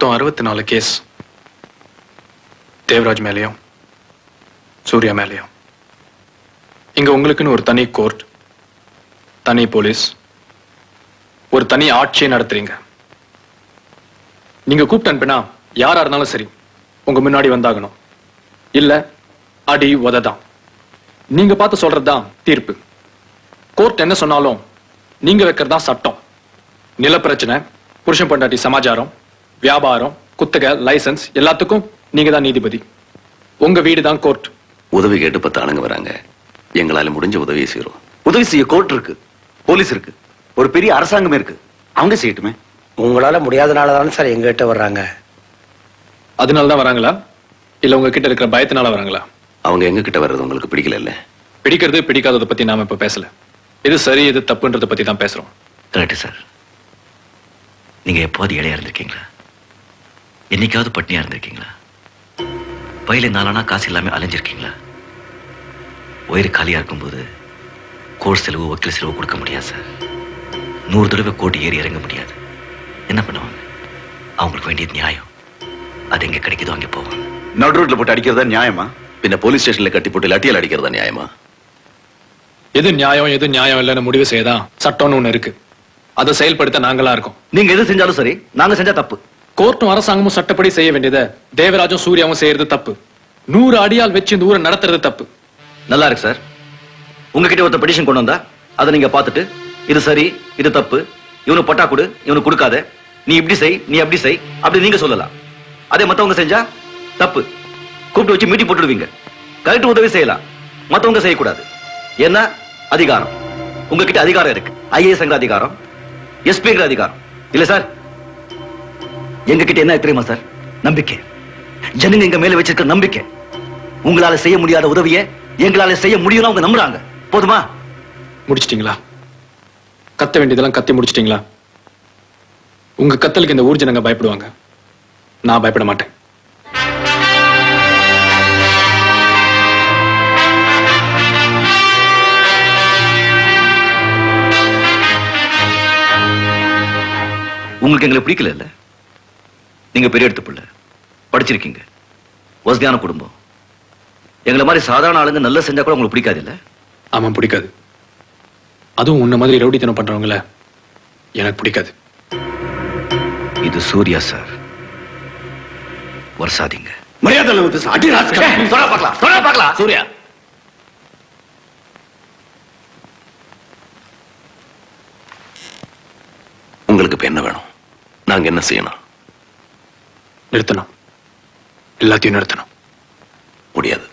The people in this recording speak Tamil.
64 கேஸ் தேவராஜ் மேலேயும் சூர்யா மேலேயும். இங்க உங்களுக்குன்னு ஒரு தனி கோர்ட், தனி போலீஸ், ஒரு தனி ஆட்சியை நடத்துறீங்க. நீங்க கூப்பிட்டு அனுப்பினா யாரா இருந்தாலும் சரி உங்க முன்னாடி வந்தாகணும். இல்ல அடி உததான். நீங்க பார்த்து சொல்றதுதான் தீர்ப்பு. கோர்ட் என்ன சொன்னாலும் நீங்க வைக்கிறதா சட்டம். நில பிரச்சனை, புருஷன் பொண்டாட்டி சமாச்சாரம், வியாபாரம், குத்தகை, லைசன்ஸ் எல்லாத்துக்கும் நீங்க தான் நீதிபதி. உங்க வீடு தான் கோர்ட். உதவி கேட்டு 10 ஆளுங்க வராங்க. எங்களால முடிஞ்ச உதவியை செய்யறோம். உதவி செய்ய கோர்ட் இருக்கு, போலீஸ் இருக்கு, ஒரு பெரிய அரசாங்கமே இருக்கு. அவங்க செய்யட்டுமே. உங்களால முடியாதனால தானே சார் எங்ககிட்ட வர்றாங்க. அதனாலதான் வராங்களா இல்ல உங்க கிட்ட இருக்கிற பயத்தினால வராங்களா? அவங்க எங்க கிட்ட வர்றது உங்களுக்கு பிடிக்கல இல்ல? பிடிக்கிறது பிடிக்காததை பத்தி நாம இப்ப பேசல. இது சரி இது தப்புன்றத பத்தி தான் பேசுறோம். Correct sir. நீங்க எப்போது ஏழையா இருந்திருக்கீங்களா? என்னைக்காவது பட்னியா இருந்திருக்கீங்களா? பையில நாளானா காசு இல்லாம அலைஞ்சிருக்கீங்களா? வயிறு காலியா இருக்கும்போது கோர்ட் செலவு, வக்கீல் செலவு கொடுக்க முடியாது சார். 100 தடவை கோர்ட் ஏறி இறங்க முடியாது. என்ன பண்ணுவாங்க? அவங்களுக்கு வேண்டியது நியாயம். அது எங்க கிடைக்குதோ அங்கே போவாங்க. நடு ரோட்ல போட்டு அடிக்கிறதா நியாயமா? பின்ன போலீஸ் ஸ்டேஷன்ல கட்டி போட்டு லட்டியால் அடிக்கிறதா நியாயமா? எது நியாயம் எது நியாயம் இல்லைன்னு முடிவு செய்யதான் சட்டம்னு ஒண்ணு இருக்கு. அதை செயல்படுத்த நாங்களா இருக்கோம். நீங்க எது செஞ்சாலும் சரி, நாங்க செஞ்சா தப்பு. கோர்ட்டும் அரசாங்கமும் சட்டப்படி செய்ய வேண்டியதை தேவராஜும் சூர்யாவும் செய்யறது தப்பு. 100 அடியால் வச்சு இந்த ஊரை நடத்துறது தப்பு. நல்லா இருக்கு சார். உங்ககிட்ட ஒருத்த பெட்டிஷன் கொண்டு வந்தா அதை நீங்க பார்த்துட்டு இது சரி இது தப்பு, இவனுக்கு பட்டா கொடு, இவனுக்கு கொடுக்காத, நீ இப்படி செய் நீ அப்படி செய் அப்படி நீங்க சொல்லலாம். அதே மத்தவங்க செஞ்சா தப்பு. கூப்பிட்டு வச்சு மீட்டிங் போட்டுடுவீங்க. கரெக்ட் உதவி செய்யலாம், மத்தவங்க செய்யக்கூடாது. என்ன அதிகாரம் உங்ககிட்ட அதிகாரம் இருக்கு. ஐஏஎஸ் அதிகாரம், எஸ்பிங்கிற அதிகாரம் இல்ல சார். எங்க கிட்ட என்ன தெரியுமா சார்? நம்பிக்கை. ஜனங்க எங்க மேல வச்சிருக்க நம்பிக்கை. உங்களால செய்ய முடியாத உதவியை எங்களால செய்ய முடியும்னு அவங்க நம்புறாங்க. போதுமா? முடிச்சிட்டீங்களா? கத்த வேண்டியதெல்லாம் கத்தி முடிச்சிட்டீங்களா? உங்க கத்தலுக்கு இந்த ஊர் ஜனங்க பயப்படுவாங்க. நான் பயப்பட மாட்டேன். உங்களுக்கு எங்களை பிடிக்கல இல்ல? நீங்க பெரிய எடுத்து பிள்ளை, படிச்சிருக்கீங்க, வசதியான குடும்பம். எங்களை மாதிரி சாதாரண ஆளுங்க நல்லா செஞ்சா கூட உங்களுக்கு பிடிக்காது இல்ல? ஆமா பிடிக்காது. அதுவும் உன்ன மாதிரி ரவுடித்தனம் பண்றவங்கள எனக்கு பிடிக்காது. இது சூர்யா சார். வருஷாதீங்க. மரியாதை அடி பார்க்கலாம். சூர்யா, உங்களுக்கு இப்ப என்ன வேணும்? நாங்க என்ன செய்யணும்? நிறுத்தணும். எல்லாத்தையும் நிறுத்தணும். முடியாது.